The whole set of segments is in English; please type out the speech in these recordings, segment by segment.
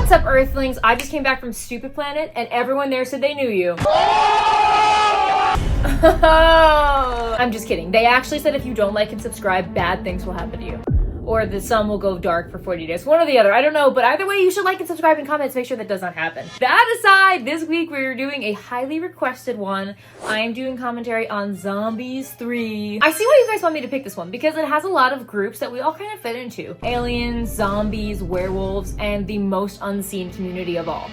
What's up, Earthlings? I just came back from Stupid Planet, and everyone there said they knew you. I'm just kidding. They actually said if you don't like and subscribe, bad things will happen to you. Or the sun will go dark for 40 days. One or the other, I don't know, but either way, you should like and subscribe and comment to make sure that does not happen. That aside, this week we're doing a highly requested one. I am doing commentary on Zombies 3. I see why you guys want me to pick this one, because it has a lot of groups that we all kind of fit into. Aliens, zombies, werewolves, and the most unseen community of all,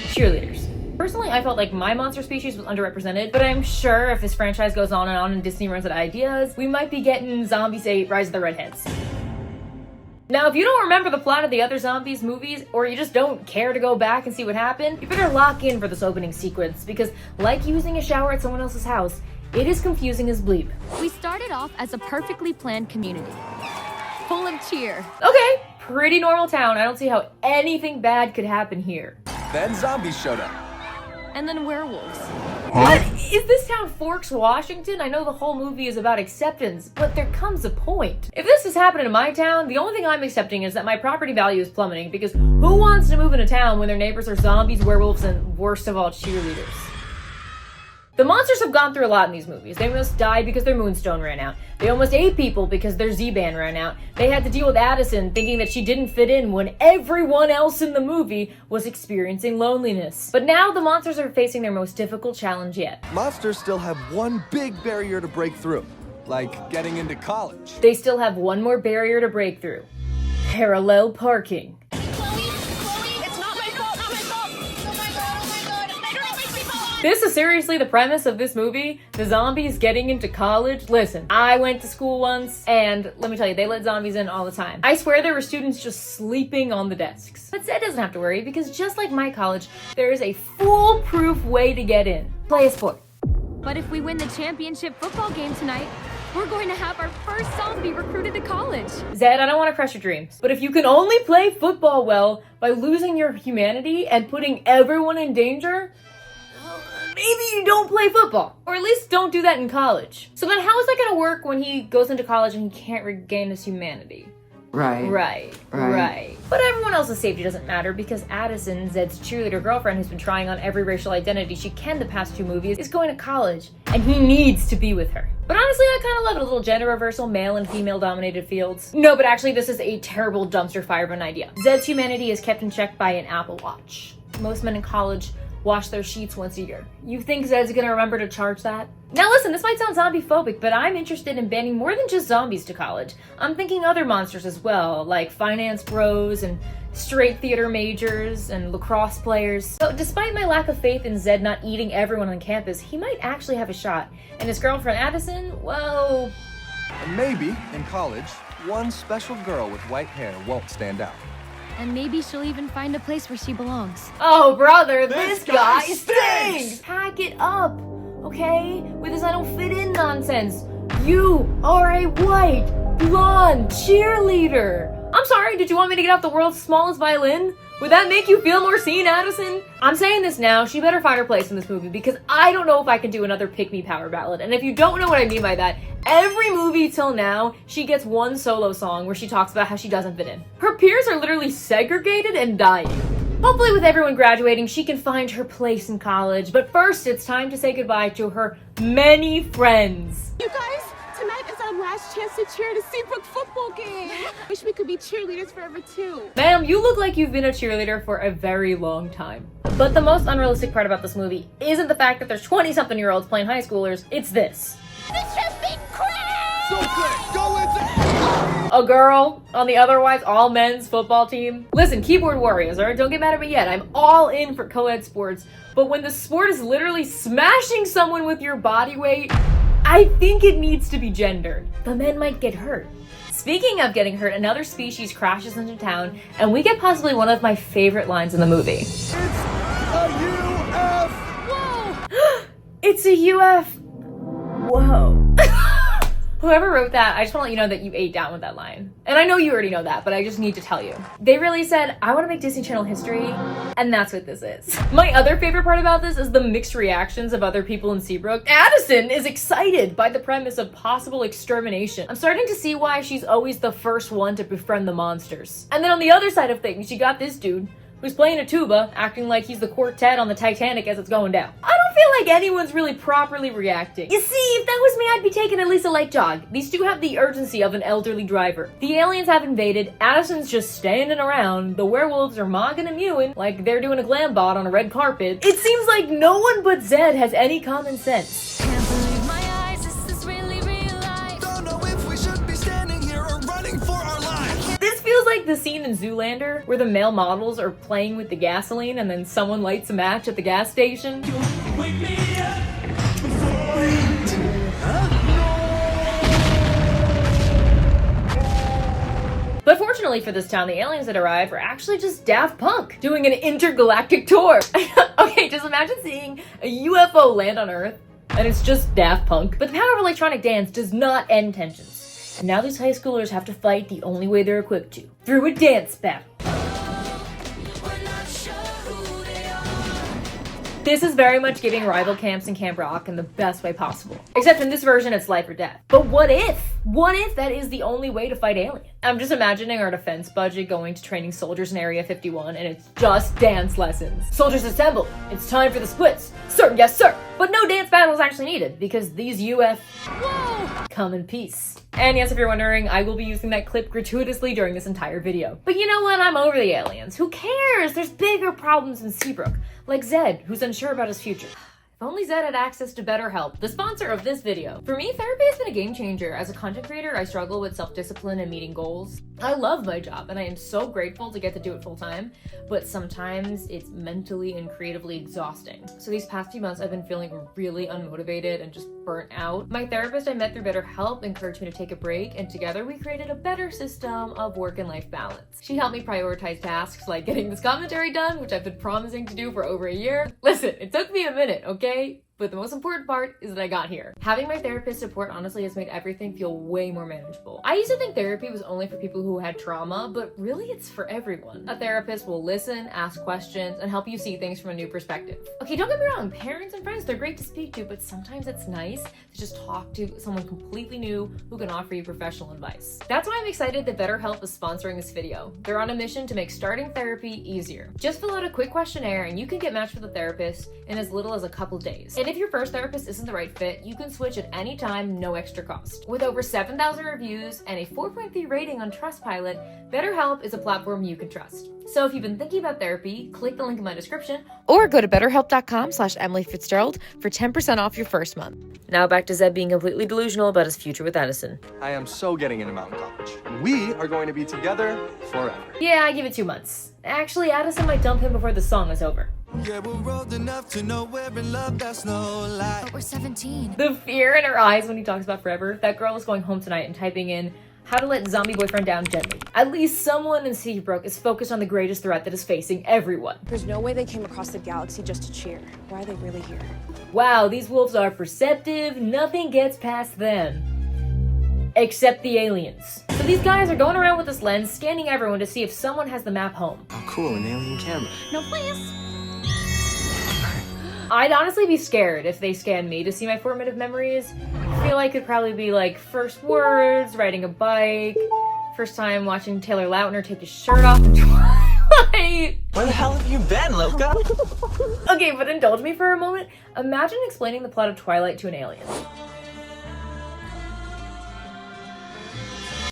cheerleaders. Personally, I felt like my monster species was underrepresented, but I'm sure if this franchise goes on and Disney runs out of ideas, we might be getting Zombies 8, Rise of the Redheads. Now, if you don't remember the plot of the other Zombies movies, or you just don't care to go back and see what happened, you better lock in for this opening sequence, because like using a shower at someone else's house, it is confusing as bleep. We started off as a perfectly planned community, full of cheer. Okay, pretty normal town. I don't see how anything bad could happen here. Then zombies showed up. And then werewolves. What? Is this town Forks, Washington? I know the whole movie is about acceptance, but there comes a point. If this is happening in my town, the only thing I'm accepting is that my property value is plummeting, because who wants to move in a town when their neighbors are zombies, werewolves, and worst of all, cheerleaders? The monsters have gone through a lot in these movies. They almost died because their moonstone ran out. They almost ate people because their Z-band ran out. They had to deal with Addison thinking that she didn't fit in when everyone else in the movie was experiencing loneliness. But now the monsters are facing their most difficult challenge yet. Monsters still have one big barrier to break through, like getting into college. They still have one more barrier to break through. Parallel parking. This is seriously the premise of this movie. The zombies getting into college. Listen, I went to school once, and let me tell you, they let zombies in all the time. I swear there were students just sleeping on the desks. But Zed doesn't have to worry, because just like my college, there is a foolproof way to get in. Play a sport. But if we win the championship football game tonight, we're going to have our first zombie recruited to college. Zed, I don't want to crush your dreams, but if you can only play football well by losing your humanity and putting everyone in danger, maybe you don't play football, or at least don't do that in college. So then how is that going to work when he goes into college and he can't regain his humanity? Right. But everyone else's safety doesn't matter, because Addison, Zed's cheerleader girlfriend who's been trying on every racial identity she can the past 2 movies, is going to college, and he needs to be with her. But honestly, I kind of love it, a little gender reversal, male and female dominated fields. No, but actually this is a terrible dumpster fire of an idea. Zed's humanity is kept in check by an Apple Watch. Most men in college wash their sheets once a year. You think Zed's gonna remember to charge that? Now listen, this might sound zombie-phobic, but I'm interested in banning more than just zombies to college. I'm thinking other monsters as well, like finance bros and straight theater majors and lacrosse players. So despite my lack of faith in Zed not eating everyone on campus, he might actually have a shot. And his girlfriend Addison, well... And maybe, in college, one special girl with white hair won't stand out. And maybe she'll even find a place where she belongs. Oh, brother, this guy stinks! Pack it up, okay? With this I don't fit in nonsense. You are a white, blonde cheerleader. I'm sorry, did you want me to get out the world's smallest violin? Would that make you feel more seen, Addison? I'm saying this now, she better find her place in this movie, because I don't know if I can do another pick-me power ballad. And if you don't know what I mean by that, every movie till now, she gets one solo song where she talks about how she doesn't fit in. Her peers are literally segregated and dying. Hopefully with everyone graduating, she can find her place in college. But first, it's time to say goodbye to her many friends. You guys, tonight is our last chance to cheer at a Seabrook football game. Wish we could be cheerleaders forever too. Ma'am, you look like you've been a cheerleader for a very long time. But the most unrealistic part about this movie isn't the fact that there's 20-something-year-olds playing high schoolers, it's this. This should be great! So quick, go into... A girl on the otherwise all men's football team. Listen, keyboard warriors, alright? Don't get mad at me yet. I'm all in for co-ed sports. But when the sport is literally smashing someone with your body weight, I think it needs to be gendered. The men might get hurt. Speaking of getting hurt, another species crashes into town, and we get possibly one of my favorite lines in the movie. It's a UF! Whoa! It's a UF! Whoa. Whoever wrote that, I just want to let you know that you ate down with that line. And I know you already know that, but I just need to tell you. They really said, I want to make Disney Channel history, and that's what this is. My other favorite part about this is the mixed reactions of other people in Seabrook. Addison is excited by the premise of possible extermination. I'm starting to see why she's always the first one to befriend the monsters. And then on the other side of things, you got this dude who's playing a tuba, acting like he's the quartet on the Titanic as it's going down. I don't feel like anyone's really properly reacting. You see, if that was me, I'd be taking at least a light jog. These two have the urgency of an elderly driver. The aliens have invaded, Addison's just standing around, the werewolves are mogging and mewing like they're doing a glam bot on a red carpet. It seems like no one but Zed has any common sense. Can't believe my eyes, this is really real life. Don't know if we should be standing here or running for our lives. This feels like the scene in Zoolander where the male models are playing with the gasoline and then someone lights a match at the gas station. Wake me up before But fortunately for this town, the aliens that arrive are actually just Daft Punk doing an intergalactic tour. Okay, just imagine seeing a UFO land on Earth and it's just Daft Punk. But the power of electronic dance does not end tensions. And now these high schoolers have to fight the only way they're equipped to, through a dance battle. This is very much giving rival camps in Camp Rock in the best way possible. Except in this version, it's life or death. But what if? What if that is the only way to fight aliens? I'm just imagining our defense budget going to training soldiers in Area 51 and it's just dance lessons. Soldiers assemble. It's time for the splits. Sir, yes sir. But no dance battle is actually needed because these Whoa! come in peace. And yes, if you're wondering, I will be using that clip gratuitously during this entire video. But you know what? I'm over the aliens. Who cares? There's bigger problems in Seabrook. Like Zed, who's unsure about his future. If only Zed had access to BetterHelp, the sponsor of this video. For me, therapy has been a game changer. As a content creator, I struggle with self-discipline and meeting goals. I love my job, and I am so grateful to get to do it full-time, but sometimes it's mentally and creatively exhausting. So these past few months, I've been feeling really unmotivated and just burnt out. My therapist I met through BetterHelp encouraged me to take a break, and together we created a better system of work and life balance. She helped me prioritize tasks like getting this commentary done, which I've been promising to do for over a year. Listen, it took me a minute, okay? But the most important part is that I got here. Having my therapist support honestly has made everything feel way more manageable. I used to think therapy was only for people who had trauma, but really it's for everyone. A therapist will listen, ask questions, and help you see things from a new perspective. Okay, don't get me wrong, parents and friends, they're great to speak to, but sometimes it's nice to just talk to someone completely new who can offer you professional advice. That's why I'm excited that BetterHelp is sponsoring this video. They're on a mission to make starting therapy easier. Just fill out a quick questionnaire and you can get matched with a therapist in as little as a couple days. And if your first therapist isn't the right fit, you can switch at any time, no extra cost. With over 7,000 reviews and a 4.3 rating on Trustpilot, BetterHelp is a platform you can trust. So if you've been thinking about therapy, click the link in my description or go to betterhelp.com/EmilyFitzgerald for 10% off your first month. Now back to Zed being completely delusional about his future with Addison. I am so getting into Mountain College. We are going to be together forever. Yeah, I give it 2 months. Actually, Addison might dump him before the song is over. Yeah, we're old enough to know we're in love, that's no lie. But we're 17. The fear in her eyes when he talks about forever. That girl is going home tonight and typing in how to let zombie boyfriend down gently. At least someone in Seabrook is focused on the greatest threat that is facing everyone. There's no way they came across the galaxy just to cheer. Why are they really here? Wow, these wolves are perceptive. Nothing gets past them. Except the aliens. So these guys are going around with this lens, scanning everyone to see if someone has the map home. Oh, cool, an alien camera. No, please. I'd honestly be scared if they scanned me to see my formative memories. I feel like it'd probably be like first words, riding a bike, first time watching Taylor Lautner take his shirt off in Twilight. Where the hell have you been, Loka? Okay, but indulge me for a moment. Imagine explaining the plot of Twilight to an alien.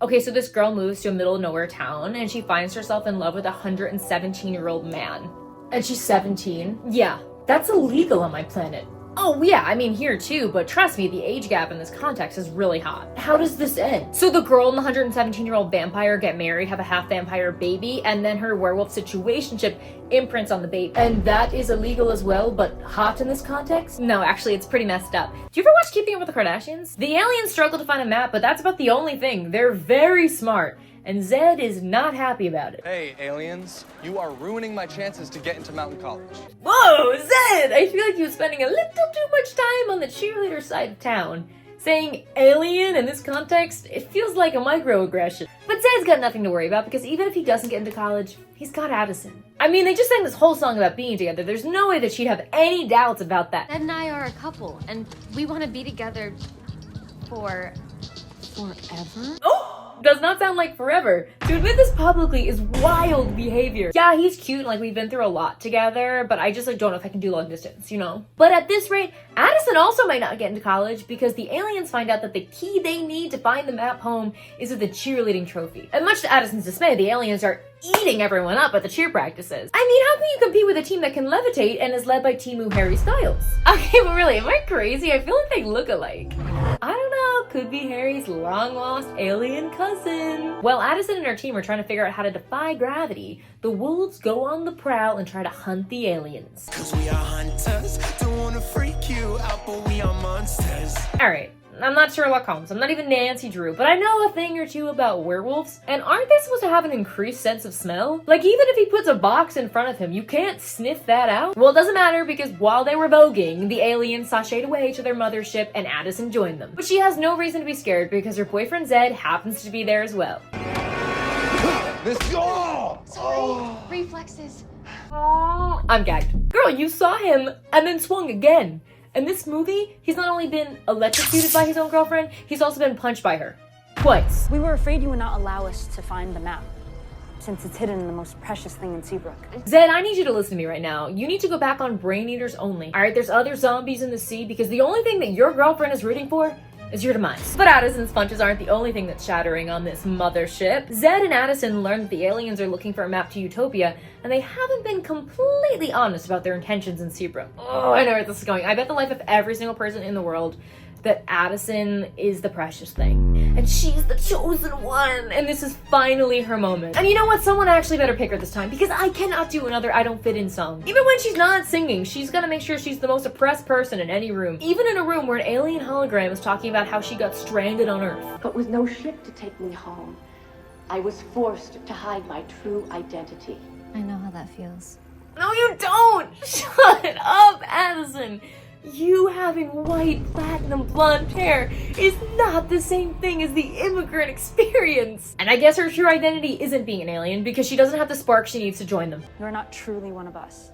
Okay, so this girl moves to a middle of nowhere town and she finds herself in love with a 117-year-old man. And she's 17. Yeah, that's illegal on my planet. Oh yeah, I mean here too, but trust me, the age gap in this context is really hot. How does this end? So the girl and the 117-year-old vampire get married, have a half-vampire baby, and then her werewolf situationship imprints on the baby. And that is illegal as well, but hot in this context? No, actually, it's pretty messed up. Do you ever watch Keeping Up with the Kardashians? The aliens struggle to find a map, but that's about the only thing. They're very smart. And Zed is not happy about it. Hey, aliens, you are ruining my chances to get into Mountain College. Whoa, Zed! I feel like you were spending a little too much time on the cheerleader side of town. Saying alien in this context, it feels like a microaggression. But Zed's got nothing to worry about because even if he doesn't get into college, he's got Addison. I mean, they just sang this whole song about being together. There's no way that she'd have any doubts about that. Ed and I are a couple, and we want to be together forever? Oh! Does not sound like forever. To admit this publicly is wild behavior. Yeah, he's cute and like we've been through a lot together, but I just like don't know if I can do long distance, you know? But at this rate, Addison also might not get into college because the aliens find out that the key they need to find the map home is with the cheerleading trophy. And much to Addison's dismay, the aliens are eating everyone up at the cheer practices. I mean, how can you compete with a team that can levitate and is led by Temu Harry Styles? Okay, but really, am I crazy? I feel like they look alike. I don't know, could be Harry's long-lost alien cousin. While Addison and her team are trying to figure out how to defy gravity, the wolves go on the prowl and try to hunt the aliens. 'Cause we are hunters, don't wanna freak you out, but we are monsters. Alright, I'm not Sherlock Holmes, I'm not even Nancy Drew, but I know a thing or two about werewolves, and aren't they supposed to have an increased sense of smell? Like, even if he puts a box in front of him, you can't sniff that out? Well, it doesn't matter, because while they were voguing, the aliens sashayed away to their mothership and Addison joined them. But she has no reason to be scared because her boyfriend Zed happens to be there as well. Reflexes. I'm gagged. Girl, you saw him and then swung again. In this movie, he's not only been electrocuted by his own girlfriend, he's also been punched by her. Twice. We were afraid you would not allow us to find the map, since it's hidden in the most precious thing in Seabrook. Zed, I need you to listen to me right now. You need to go back on Brain Eaters only. Alright, there's other zombies in the sea because the only thing that your girlfriend is rooting for is your demise. But Addison's punches aren't the only thing that's shattering on this mothership. Zed and Addison learn that the aliens are looking for a map to Utopia, and they haven't been completely honest about their intentions in Seabrook. Oh, I know where this is going. I bet the life of every single person in the world that Addison is the precious thing, and she's the chosen one, and this is finally her moment. And you know what? Someone actually better pick her this time, because I cannot do another I Don't Fit In song. Even when she's not singing, she's gonna make sure she's the most oppressed person in any room. Even in a room where an alien hologram is talking about how she got stranded on Earth. But with no ship to take me home, I was forced to hide my true identity. I know how that feels. No, you don't! Shut up, Addison! You having white, platinum, blonde hair is not the same thing as the immigrant experience. And I guess her true identity isn't being an alien because she doesn't have the spark she needs to join them. You're not truly one of us.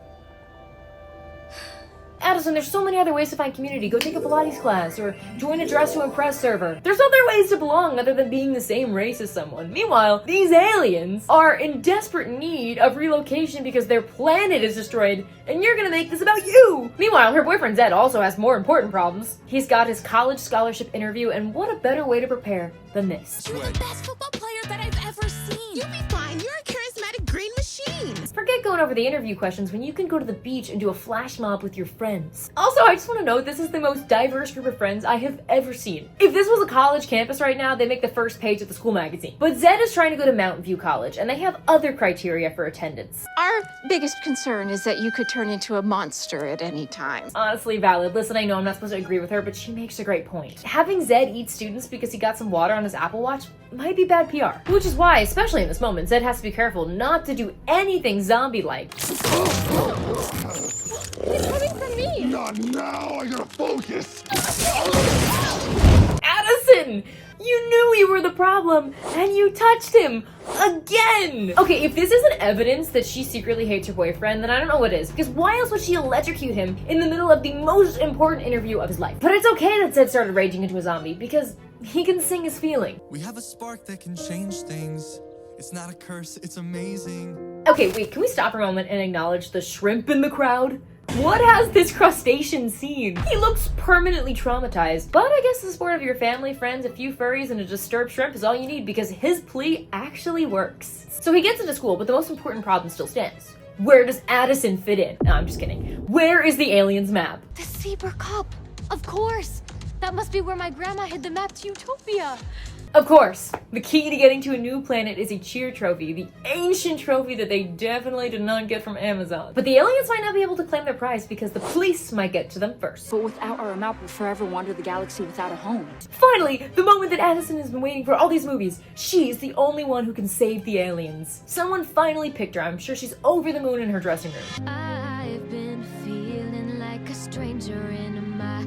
Addison, there's so many other ways to find community. Go take a Pilates class or join a Dress to Impress server. There's other ways to belong other than being the same race as someone. Meanwhile, these aliens are in desperate need of relocation because their planet is destroyed, and you're gonna make this about you! Meanwhile, her boyfriend Zed also has more important problems. He's got his college scholarship interview, and what a better way to prepare than this. You're the best football player that I've ever seen. You'll be fine. You're a charismatic green machine. Forget going over the interview questions when you can go to the beach and do a flash mob with your friends. Also, I just want to note this is the most diverse group of friends I have ever seen. If this was a college campus right now, they make the first page of the school magazine. But Zed is trying to go to Mountain View College, and they have other criteria for attendance. Our biggest concern is that you could turn into a monster at any time. Honestly valid. Listen, I know I'm not supposed to agree with her, but she makes a great point. Having Zed eat students because he got some water on his Apple Watch might be bad PR. Which is why, especially in this moment, Zed has to be careful not to do anything zombie-like. He's coming from me. Not now, I gotta focus. Addison! You knew you were the problem, and you touched him again! Okay, if this isn't evidence that she secretly hates her boyfriend, then I don't know what is, because why else would she electrocute him in the middle of the most important interview of his life? But it's okay that Zed started raging into a zombie, because he can sing his feeling. We have a spark that can change things. It's not a curse, it's amazing. Okay, wait, can we stop for a moment and acknowledge the shrimp in the crowd? What has this crustacean seen? He looks permanently traumatized, but I guess the support of your family, friends, a few furries, and a disturbed shrimp is all you need because his plea actually works. So he gets into school, but the most important problem still stands. Where does Addison fit in? No, I'm just kidding. Where is the alien's map? The Seabrook Cup! Of course! That must be where my grandma hid the map to Utopia! Of course, the key to getting to a new planet is a cheer trophy, the ancient trophy that they definitely did not get from Amazon. But the aliens might not be able to claim their prize because the police might get to them first. But without our map, we'll forever wander the galaxy without a home. Finally, the moment that Addison has been waiting for all these movies, she's the only one who can save the aliens. Someone finally picked her. I'm sure she's over the moon in her dressing room. I've been feeling like a stranger in my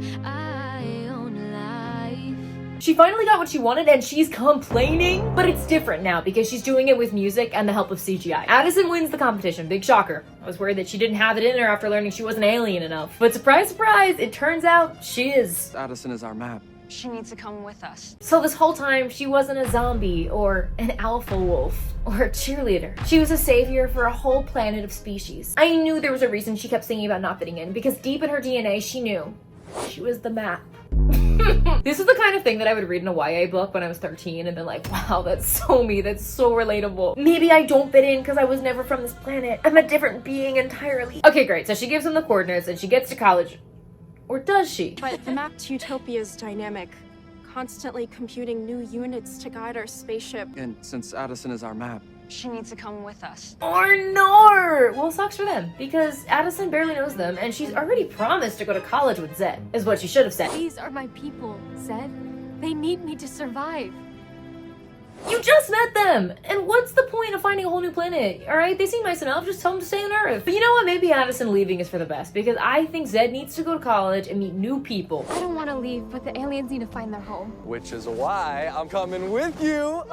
own life. She finally got what she wanted and she's complaining, but it's different now because she's doing it with music and the help of CGI. Addison wins the competition, big shocker. I was worried that she didn't have it in her after learning she wasn't alien enough. But surprise, surprise, it turns out she is. Addison is our map. She needs to come with us. So this whole time, she wasn't a zombie or an alpha wolf or a cheerleader. She was a savior for a whole planet of species. I knew there was a reason she kept singing about not fitting in, because deep in her DNA, she knew she was the map. This is the kind of thing that I would read in a YA book when I was 13 and been like, wow, that's so me, that's so relatable. Maybe I don't fit in because I was never from this planet. I'm a different being entirely. Okay, great. So she gives him the coordinates and she gets to college. Or does she? But the map to Utopia is dynamic, constantly computing new units to guide our spaceship. And since Addison is our map, She needs to come with us. Or no! Well, sucks for them, because Addison barely knows them, and she's already promised to go to college with Zed, is what she should have said. These are my people, Zed. They need me to survive. You just met them! And what's the point of finding a whole new planet? Alright, they seem nice enough, just tell them to stay on Earth. But you know what, maybe Addison leaving is for the best, because I think Zed needs to go to college and meet new people. I don't want to leave, but the aliens need to find their home. which is why I'm coming with you.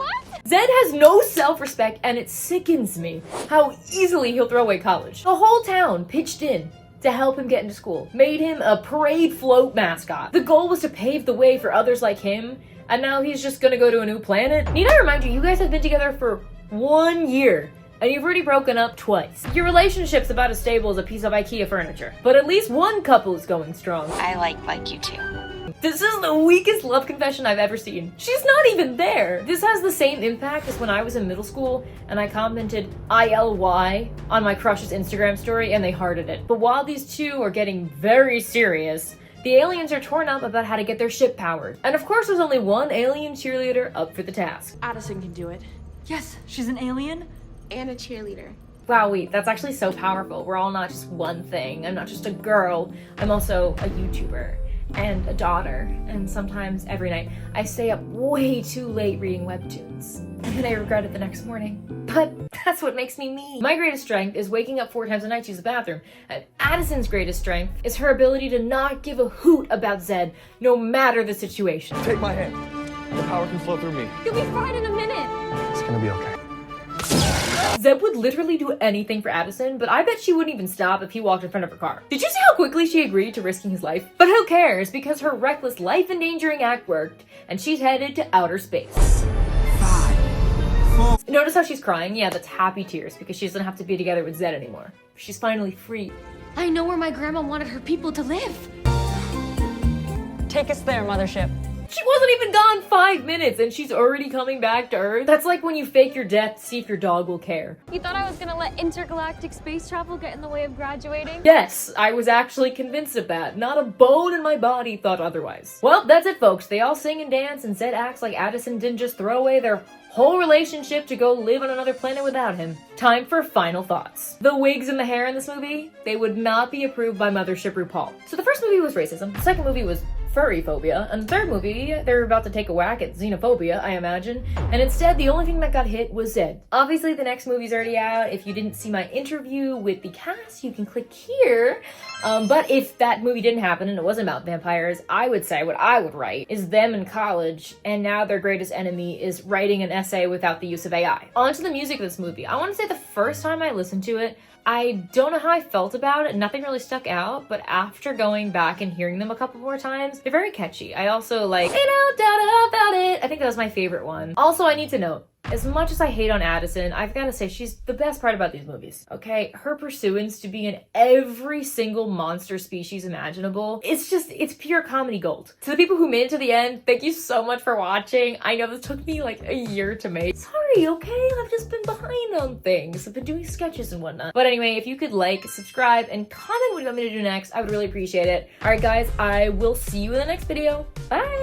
Zed has no self-respect, and it sickens me how easily he'll throw away college. The whole town pitched in to help him get into school, made him a parade float mascot. The goal was to pave the way for others like him, and now he's just gonna go to a new planet? Need I remind you, you guys have been together for 1 year, and you've already broken up twice. Your relationship's about as stable as a piece of IKEA furniture, but at least one couple is going strong. I like you too. This is the weakest love confession I've ever seen. She's not even there. This has the same impact as when I was in middle school and I commented ILY on my crush's Instagram story and they hearted it. But while these two are getting very serious, the aliens are torn up about how to get their ship powered. And of course there's only one alien cheerleader up for the task. Addison can do it. Yes, she's an alien. And a cheerleader. Wow, wait, that's actually so powerful. We're all not just one thing. I'm not just a girl. I'm also a YouTuber and a daughter. And sometimes every night I stay up way too late reading webtoons. And then I regret it the next morning. But that's what makes me me. My greatest strength is waking up 4 times a night to use the bathroom. And Addison's greatest strength is her ability to not give a hoot about Zed, no matter the situation. Take my hand. The power can flow through me. You'll be fine in a minute. It's gonna be okay. Zed would literally do anything for Addison, but I bet she wouldn't even stop if he walked in front of her car. Did you see how quickly she agreed to risking his life? But who cares, because her reckless life-endangering act worked, and she's headed to outer space. 5, 4. Notice how she's crying? Yeah, that's happy tears, because she doesn't have to be together with Zed anymore. She's finally free. I know where my grandma wanted her people to live. Take us there, Mothership. She wasn't even gone 5 minutes, and she's already coming back to Earth. That's like when you fake your death to see if your dog will care. You thought I was gonna let intergalactic space travel get in the way of graduating? Yes, I was actually convinced of that. Not a bone in my body thought otherwise. Well, that's it, folks. They all sing and dance, and Zed acts like Addison didn't just throw away their whole relationship to go live on another planet without him. Time for final thoughts. The wigs and the hair in this movie, they would not be approved by Mothership RuPaul. So the first movie was racism, the second movie was furry phobia, and the third movie, they're about to take a whack at xenophobia, I imagine, and instead the only thing that got hit was Zed. Obviously the next movie's already out. If you didn't see my interview with the cast, you can click here. But if that movie didn't happen and it wasn't about vampires, I would say what I would write is them in college, and now their greatest enemy is writing an essay without the use of AI. On to the music of this movie. I want to say the first time I listened to it, I don't know how I felt about it. Nothing really stuck out, but after going back and hearing them a couple more times, they're very catchy. I also like, ain't no doubt about it. I think that was my favorite one. Also, I need to note, as much as I hate on Addison, I've got to say she's the best part about these movies, okay? Her pursuance to be in every single monster species imaginable, it's pure comedy gold. To the people who made it to the end, thank you so much for watching. I know this took me like a year to make. Sorry, okay? I've just been behind on things. I've been doing sketches and whatnot. But anyway, if you could like, subscribe, and comment what you want me to do next, I would really appreciate it. All right, guys, I will see you in the next video. Bye!